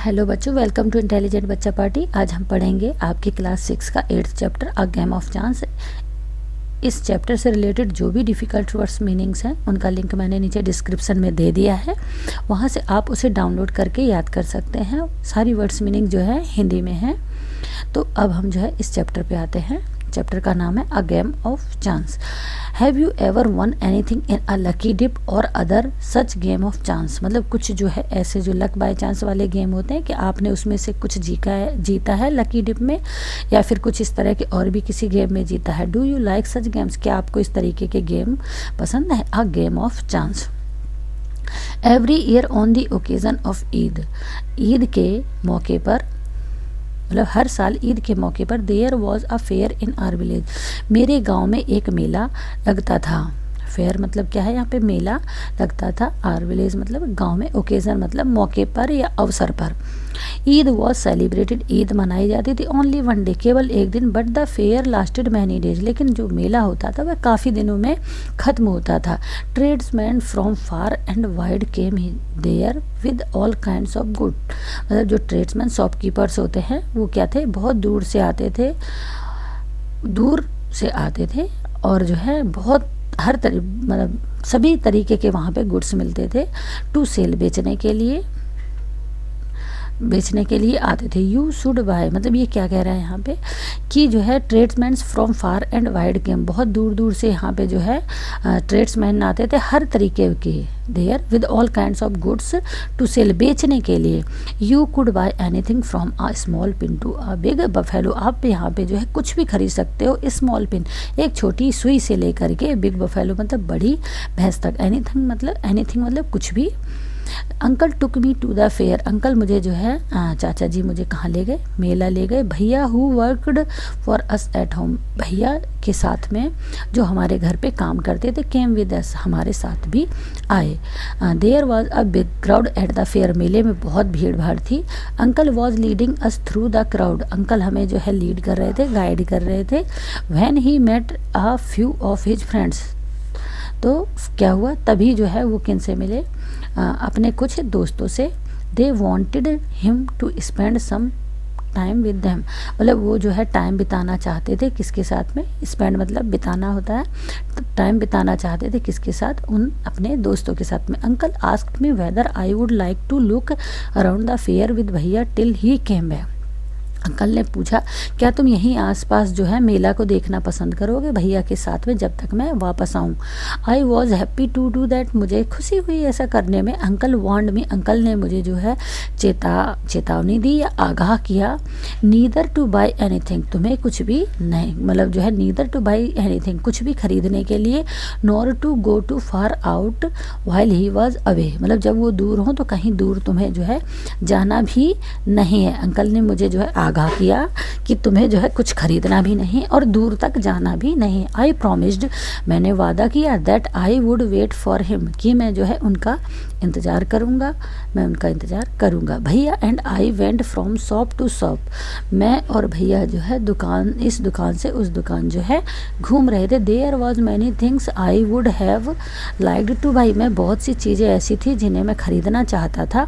Hello बच्चों, welcome to intelligent बच्चा party. आज हम पढ़ेंगे आपकी क्लास 6 का 8th chapter a game of chance. इस चैप्टर से रिलेटेड जो भी डिफ़िकल्ट वर्ड्स मीनिंग्स हैं उनका लिंक मैंने नीचे डिस्क्रिप्शन में दे दिया है, वहाँ से आप उसे डाउनलोड करके याद कर सकते हैं। सारी वर्ड्स मीनिंग जो है हिंदी में है। तो अब हम जो है इस चैप्टर पे आते हैं। चैप्टर का नाम है a game of chance. Have you ever won anything in a lucky dip or other such game of chance. मतलब कुछ जो है ऐसे जो लक बाय चांस वाले गेम होते हैं कि आपने उसमें से कुछ जीता है लकी डिप में, या फिर कुछ इस तरह के और भी किसी गेम में जीता है। Do you like such games. क्या आपको इस तरीके के गेम पसंद है। A game of chance. Every year on the occasion of Eid. Eid के मौके पर, मतलब हर साल ईद के मौके पर, there was a fair in our village. मेरे गांव में एक मेला लगता था। फेयर मतलब क्या है, यहाँ पे मेला लगता था। आर विलेज मतलब गांव में, ओकेजन मतलब मौके पर या अवसर पर। ईद वॉज सेलिब्रेटेड, ईद मनाई जाती थी ओनली वन डे, केवल एक दिन। But the fair lasted many days, लेकिन जो मेला होता था वह काफ़ी दिनों में ख़त्म होता था। Tradesmen from far and wide came there with all kinds of good. मतलब जो ट्रेड्समैन शॉपकीपर्स होते हैं वो क्या थे, बहुत दूर से आते थे और जो है बहुत मतलब सभी तरीके के वहाँ पे गुड्स मिलते थे। टू सेल, बेचने के लिए आते थे। यू शुड बाय, मतलब ये क्या कह रहा है यहाँ पे कि जो है ट्रेड्समैन्स फ्रॉम फार एंड वाइड केम, बहुत दूर दूर से यहाँ पे जो है ट्रेड्समैन आते थे हर तरीके के। There with all kinds of goods to sell, बेचने के लिए। You could buy anything from a small pin to a big buffalo. आप यहाँ पे जो है कुछ भी खरीद सकते हो। स्मॉल पिन एक छोटी सुई से लेकर के बिग बफेलो मतलब बड़ी भैंस तक। एनीथिंग मतलब कुछ भी। Uncle took me to the fair, uncle मुझे जो है चाचा जी मुझे कहाँ ले गए, मेला ले गए। भैया who worked for us at home, भैया के साथ में जो हमारे घर पे काम करते थे, केम विद अस, हमारे साथ भी आए। There was a big crowd at the fair, मेले में बहुत भीड़ भाड़ थी। Uncle was leading us through the crowd, uncle हमें जो है लीड कर रहे थे, गाइड कर रहे थे। When he met a few of his friends, तो क्या हुआ, तभी जो है वो किन से मिले, अपने कुछ दोस्तों से। They wanted him to spend some time with them, मतलब वो जो है टाइम बिताना चाहते थे किसके साथ में, स्पेंड मतलब बिताना होता है, तो टाइम बिताना चाहते थे किसके साथ, उन अपने दोस्तों के साथ में। Uncle asked me whether I would like to look around the fair with bhaiya till he came back. Uncle ने पूछा क्या तुम यहीं आसपास जो है मेला को देखना पसंद करोगे भैया के साथ में जब तक मैं वापस आऊँ। I was happy to do that, मुझे खुशी हुई ऐसा करने में। अंकल वार्नड मी, अंकल ने मुझे जो है चेतावनी दी या आगाह किया। नीदर टू बाई एनीथिंग, तुम्हें कुछ भी नहीं, मतलब जो है नीदर टू बाई एनीथिंग, कुछ भी खरीदने के लिए। Nor to go too far out while he was away, मतलब जब वो दूर हो तो कहीं दूर तुम्हें जो है जाना भी नहीं है। अंकल ने मुझे जो है आगाह किया कि तुम्हें जो है कुछ खरीदना भी नहीं और दूर तक जाना भी नहीं। आई प्रॉमिस्ड, मैंने वादा किया। That I would wait for him, कि मैं जो है उनका इंतज़ार करूँगा, bhaiya and I went from shop to shop, मैं और भैया जो है इस दुकान से उस दुकान जो है घूम रहे थे। There was many things I would have liked to buy, मैं बहुत सी चीज़ें ऐसी थी जिन्हें मैं ख़रीदना चाहता था।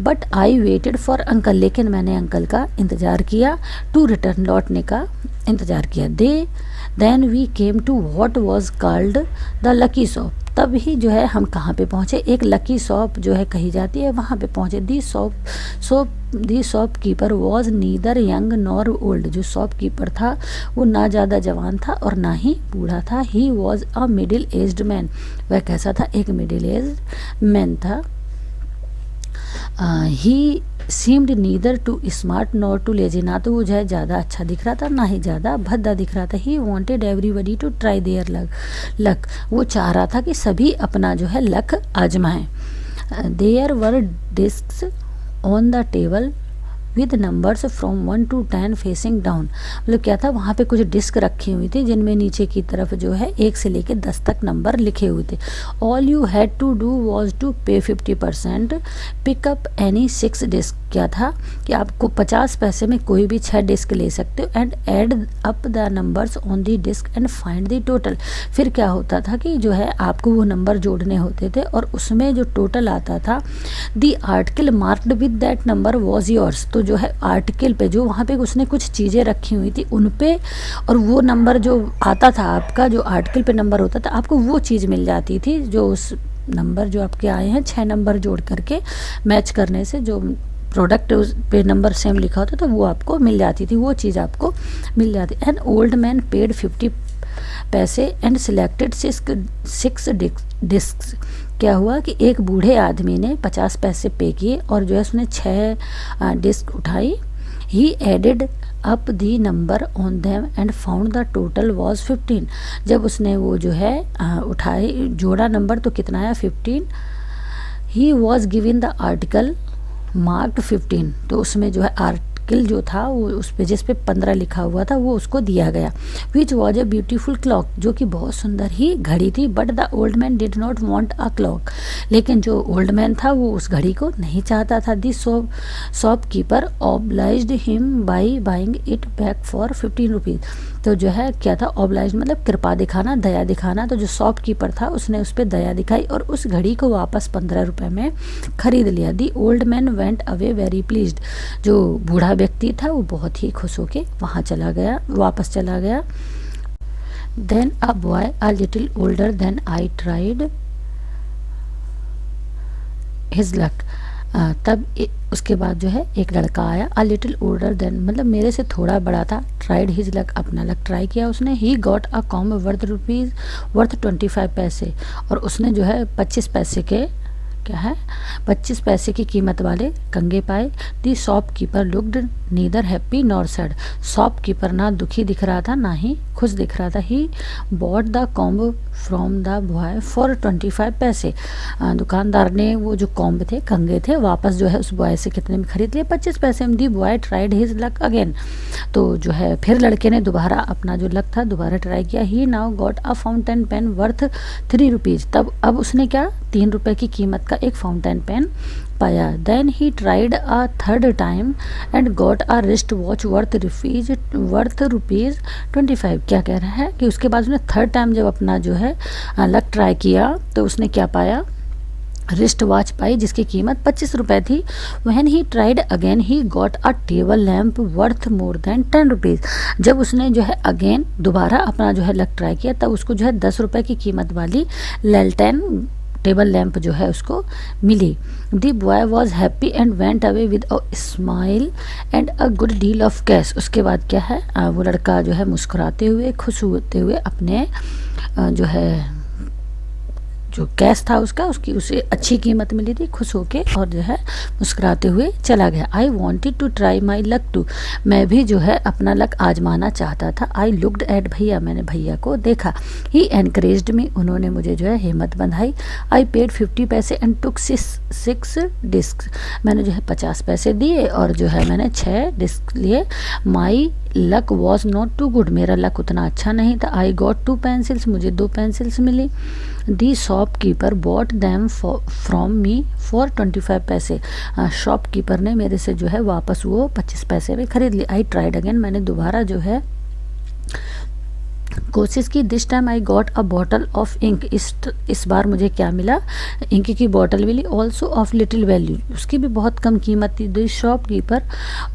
But I waited for uncle, लेकिन मैंने अंकल का इंतज़ार किया। टू रिटर्न, लौटने का इंतज़ार किया। Then we came to what was called the lucky shop, तब ही जो है हम कहाँ पे पहुँचे, एक लकी शॉप जो है कही जाती है वहाँ पे पहुँचे। The shopkeeper was neither young nor old, जो शॉपकीपर था वो ना ज़्यादा जवान था और ना ही बूढ़ा था। He was a middle aged man, वह कैसा था, एक मिडिल एज्ड मैन था। He seemed neither too smart nor too lazy, ना तो वो जो है ज़्यादा अच्छा दिख रहा था ना ही ज़्यादा भद्दा दिख रहा था। He wanted everybody to try their luck, वो चाह रहा था कि सभी अपना जो है लक आजमाएं। There were discs on the table with numbers from 1 to 10 facing down. मतलब क्या था, वहाँ पे कुछ डिस्क रखी हुई थी जिनमें नीचे की तरफ जो है 1 से लेकर 10 तक नंबर लिखे हुए थे। All you had to do was to pay 50%, pick up any 6 disc. क्या था कि आपको 50 पैसे में कोई भी 6 डिस्क ले सकते हो and add up the numbers on the disc and find the total. फिर क्या होता था कि जो है आपको वो नंबर जोड़ने होते थे और उसमें जो टोटल आता था, दी article marked with that number was yours. तो जो है आर्टिकल पे जो वहाँ पे उसने कुछ चीज़ें रखी हुई थी उन पे, और वो नंबर जो आता था आपका, जो आर्टिकल पे नंबर होता था, आपको वो चीज़ मिल जाती थी जो उस नंबर जो आपके आए हैं 6 नंबर जोड़ करके मैच करने से जो प्रोडक्ट उस पे नंबर सेम लिखा होता था वो आपको मिल जाती थी, वो चीज़ आपको मिल जाती। एन ओल्ड मैन पेड 50 पैसे एंड सिलेक्टेड 6 डिस्क। क्या हुआ कि एक बूढ़े आदमी ने 50 पैसे पे किए और जो है उसने 6 डिस्क उठाई। He added up the number on them and found the total was 15। जब उसने वो जो है उठाई, जोड़ा नंबर, तो कितना आया 15। He was given the article marked 15। तो उसमें जो है आर्टिकल जो था वो उस पे जिस पे 15 लिखा हुआ था वो उसको दिया गया। Which was a beautiful clock, जो कि बहुत सुंदर ही घड़ी थी। But the old man did not want a clock, लेकिन जो ओल्ड मैन था वो उस घड़ी को नहीं चाहता था। The shopkeeper obliged him by buying it back for 15 rupees. तो जो है क्या था, ऑब्लाइज मतलब कृपा दिखाना, दया दिखाना। तो जो शॉपकीपर था उसने उस पर दया दिखाई और उस घड़ी को वापस 15 रुपये में खरीद लिया। The old man went away very pleased. जो बूढ़ा व्यक्ति था वो बहुत ही खुश होके वहाँ चला गया, वापस चला गया। Then a boy a little older than I tried his luck. तब उसके बाद जो है एक लड़का आया, अ लिटिल ओल्डर देन मतलब मेरे से थोड़ा बड़ा था, ट्राइड हिज लक अपना लक ट्राई किया उसने। He got a comb worth 25 पैसे, और उसने जो है 25 पैसे के क्या है 25 पैसे की कीमत वाले कंगे पाए। The shopkeeper looked neither happy nor sad. Shopkeeper ना दुखी दिख रहा था ना ही खुश दिख रहा था। He bought the comb from the boy for 25 पैसे। दुकानदार ने वो जो कॉम्ब थे, कंगे थे, वापस जो है उस बॉय से कितने में खरीद लिए, 25 पैसे में। दी boy tried his luck again. तो जो है फिर लड़के ने दोबारा अपना जो लक था दोबारा ट्राई किया। He now got a fountain pen worth 3 rupees. तब अब उसने क्या 3 रुपये की कीमत का एक फाउंटेन पेन पाया। Then he tried a third time and got a wrist watch worth rupees 25। क्या कह रहा है कि उसके बाद उसने थर्ड टाइम जब अपना जो है लक ट्राई किया तो उसने क्या पाया, रिस्ट वॉच पाई जिसकी कीमत 25 रुपये थी। When he tried again he got a table lamp worth more than 10 rupees. जब उसने जो है अगेन दोबारा अपना जो है लक ट्राई किया तब उसको जो है 10 रुपये की कीमत वाली लेल्टेन टेबल लैंप जो है उसको मिली। The boy was happy and went away with a smile and a good deal of cash. उसके बाद क्या है वो लड़का जो है मुस्कुराते हुए खुश होते हुए अपने जो है जो कैश था उसकी उसे अच्छी कीमत मिली थी, खुश होके और जो है मुस्कुराते हुए चला गया। I wanted to try my luck too. मैं भी जो है अपना लक आजमाना चाहता था। आई लुक्ड एट भैया। मैंने भैया को देखा। ही एनकरेज्ड मी। उन्होंने मुझे जो है हिम्मत बंधाई। आई पेड 50 पैसे एंड टुक 6 डिस्क। मैंने जो है 50 पैसे दिए और जो है मैंने 6 डिस्क लिए। My luck was not too good. मेरा लक उतना अच्छा नहीं था। I got 2 pencils. मुझे 2 पेंसिल्स मिली। The shopkeeper bought them from me for 25 पैसे। शॉपकीपर ने मेरे से जो है वापस वो 25 पैसे में खरीद ली। I tried again. मैंने दोबारा जो है कोशिश की। This time I got a bottle of ink. इस बार मुझे क्या मिला, इंक की बॉटल मिली। Also of little value. उसकी भी बहुत कम कीमत थी। The shopkeeper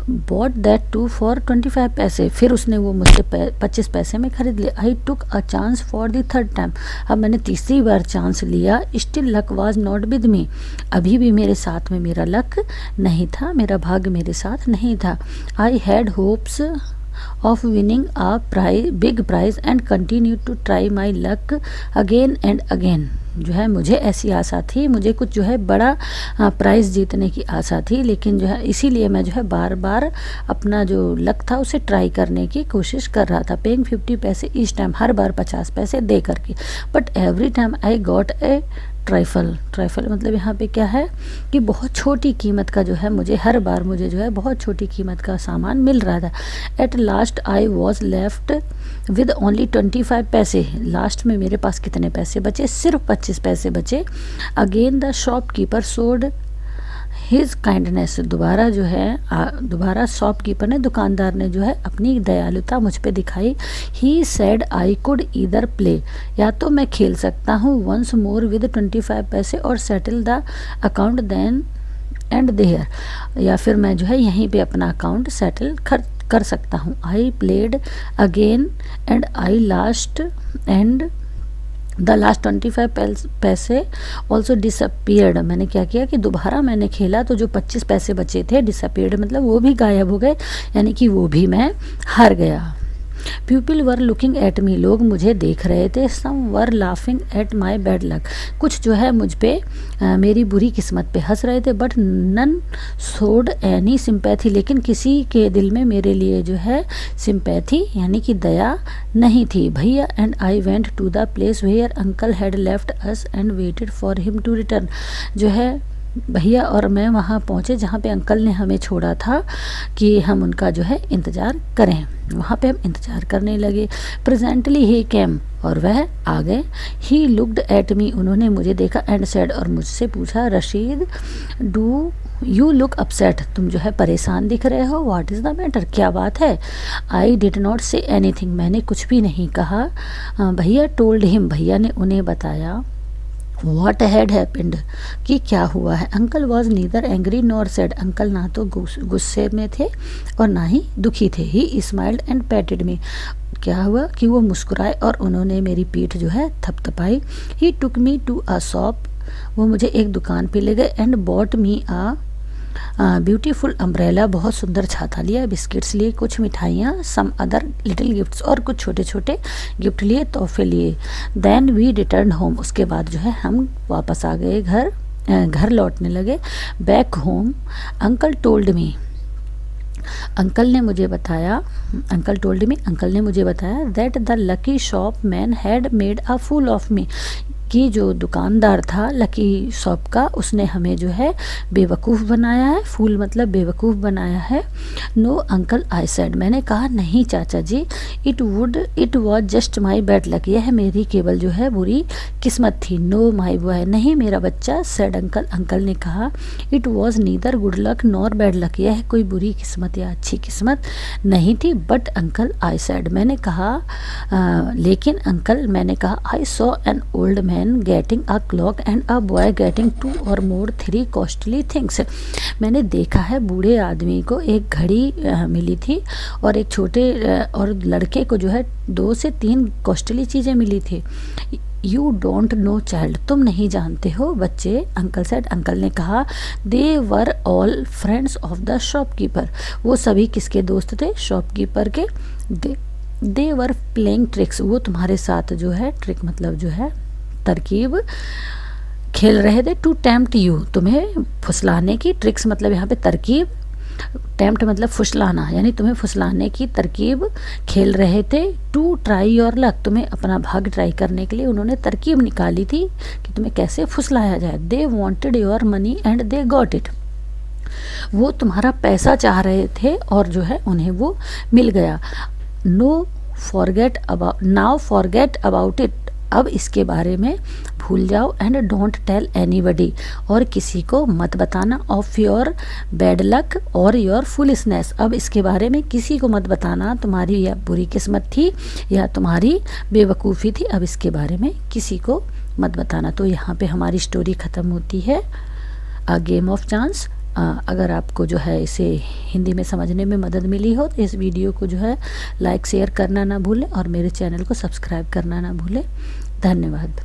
bought that too for 25 पैसे। फिर उसने वो मुझसे 25 पैसे में खरीद लिया। I took a chance for the third time. अब मैंने तीसरी बार चांस लिया। Still luck was not with me. अभी भी मेरे साथ में मेरा लक नहीं था, मेरा भाग्य मेरे साथ नहीं था। I had hopes of winning a big prize and continue to try my luck again and again। जो है मुझे ऐसी आशा थी, मुझे कुछ जो है बड़ा प्राइज़ जीतने की आशा थी, लेकिन जो है इसीलिए मैं जो है बार बार अपना जो लक था उसे ट्राई करने की कोशिश कर रहा था। पेइंग 50 पैसे ईच टाइम। हर बार 50 पैसे दे करके। But every time I got a trifle. Trifle मतलब यहाँ पे क्या है कि बहुत छोटी कीमत का जो है मुझे हर बार मुझे जो है बहुत छोटी कीमत का सामान मिल रहा था। At last I was left with only 25 पैसे। लास्ट में मेरे पास कितने पैसे बचे? सिर्फ 25 पैसे बचे। अगेन द शॉपकीपर सोड हिज काइंडनेस। दोबारा जो है दोबारा शॉपकीपर ने, दुकानदार ने जो है अपनी दयालुता मुझ पे दिखाई। He said I could either play, या तो मैं खेल सकता हूँ वंस मोर विद 25 पैसे और settle the account then and there, या फिर मैं जो है यहीं पे अपना अकाउंट सेटल कर सकता हूँ। I played again and I last and the last 25 पैसे ऑल्सो डिसअपियर्ड। मैंने क्या किया कि दोबारा मैंने खेला तो जो 25 पैसे बचे थे डिसअपियर्ड मतलब वो भी गायब हो गए, यानी कि वो भी मैं हार गया। People were looking at me, लोग मुझे देख रहे थे। Some were laughing at my bad luck, कुछ जो है मुझ पे मेरी बुरी किस्मत पे हंस रहे थे। But none showed any sympathy, लेकिन किसी के दिल में मेरे लिए जो है सिंपैथी यानी कि दया नहीं थी। Bhaiya and I went to the place where uncle had left us and waited for him to return. जो है भैया और मैं वहाँ पहुँचे जहाँ पे अंकल ने हमें छोड़ा था कि हम उनका जो है इंतज़ार करें। वहाँ पे हम इंतज़ार करने लगे। प्रेजेंटली ही केम, और वह आ गए। ही लुक्ड एट मी, उन्होंने मुझे देखा। एंड सेड, और मुझसे पूछा, Rashid do you look upset, तुम जो है परेशान दिख रहे हो। व्हाट इज़ द मैटर, क्या बात है। I did not say anything, मैंने कुछ भी नहीं कहा। भैया टोल्ड हिम, भैया ने उन्हें बताया What had happened, कि क्या हुआ है। Uncle was neither angry nor sad, uncle ना तो गुस्से में थे और ना ही दुखी थे। ही स्माइल्ड एंड पैटेड मी, क्या हुआ कि वो मुस्कुराए और उन्होंने मेरी पीठ जो है थपथपाई। ही टुक मी टू अ शॉप, वो मुझे एक दुकान पे ले गए। And bought me a beautiful umbrella, बहुत सुंदर छाता लिया। बिस्किट्स लिए, कुछ मिठाइयाँ, सम अदर लिटिल गिफ्ट्स, और कुछ छोटे छोटे गिफ्ट लिए, तोहफे लिए। देन वी रिटर्न होम, उसके बाद जो है हम वापस आ गए घर लौटने लगे। Back home uncle told me, uncle ने मुझे बताया, अंकल टोल्ड मी, अंकल ने मुझे बताया that the lucky shop man had made a fool of me, कि जो दुकानदार था लकी शॉप का उसने हमें जो है बेवकूफ़ बनाया है। फूल मतलब बेवकूफ़ बनाया है। नो अंकल आई सेड, मैंने कहा नहीं चाचा जी। It was just my bad luck, यह मेरी केवल जो है बुरी किस्मत थी। नो माई बॉय, नहीं मेरा बच्चा। सेड अंकल, अंकल ने कहा it was neither good luck nor bad luck, यह कोई बुरी किस्मत या अच्छी किस्मत नहीं थी। बट अंकल आई सेड, मैंने कहा लेकिन अंकल, मैंने कहा I saw an old man getting a clock and a boy getting 2 or more 3 costly things, मैंने देखा है बूढ़े आदमी को एक घड़ी मिली थी और एक छोटे और लड़के को जो है 2 से 3 कॉस्टली चीज़ें मिली थी। यू डोंट नो चाइल्ड, तुम नहीं जानते हो बच्चे। अंकल सेड, अंकल ने कहा they were all friends of the shopkeeper, वो सभी किसके दोस्त थे? शॉपकीपर के। दे वर प्लेइंग ट्रिक्स, वो तुम्हारे साथ जो है, ट्रिक मतलब जो है तरकीब खेल रहे थे। टू टेम्प्ट यू, तुम्हें फुसलाने की। ट्रिक्स मतलब यहाँ पे तरकीब, टेम्प्ट मतलब फुसलाना, यानी तुम्हें फुसलाने की तरकीब खेल रहे थे। टू ट्राई योर लक, तुम्हें अपना भाग ट्राई करने के लिए उन्होंने तरकीब निकाली थी कि तुम्हें कैसे फुसलाया जाए। They wanted your money and they got it, वो तुम्हारा पैसा चाह रहे थे और जो है उन्हें वो मिल गया। नाउ फॉरगेट अबाउट इट, अब इसके बारे में भूल जाओ। एंड डोंट टेल एनीबडी, और किसी को मत बताना। ऑफ योर बैड लक और योर फुलिशनेस, अब इसके बारे में किसी को मत बताना तुम्हारी या बुरी किस्मत थी या तुम्हारी बेवकूफ़ी थी, अब इसके बारे में किसी को मत बताना। तो यहाँ पे हमारी स्टोरी ख़त्म होती है, अ गेम ऑफ चांस। अगर आपको जो है इसे हिंदी में समझने में मदद मिली हो तो इस वीडियो को जो है लाइक शेयर करना ना भूलें और मेरे चैनल को सब्सक्राइब करना ना भूलें। धन्यवाद।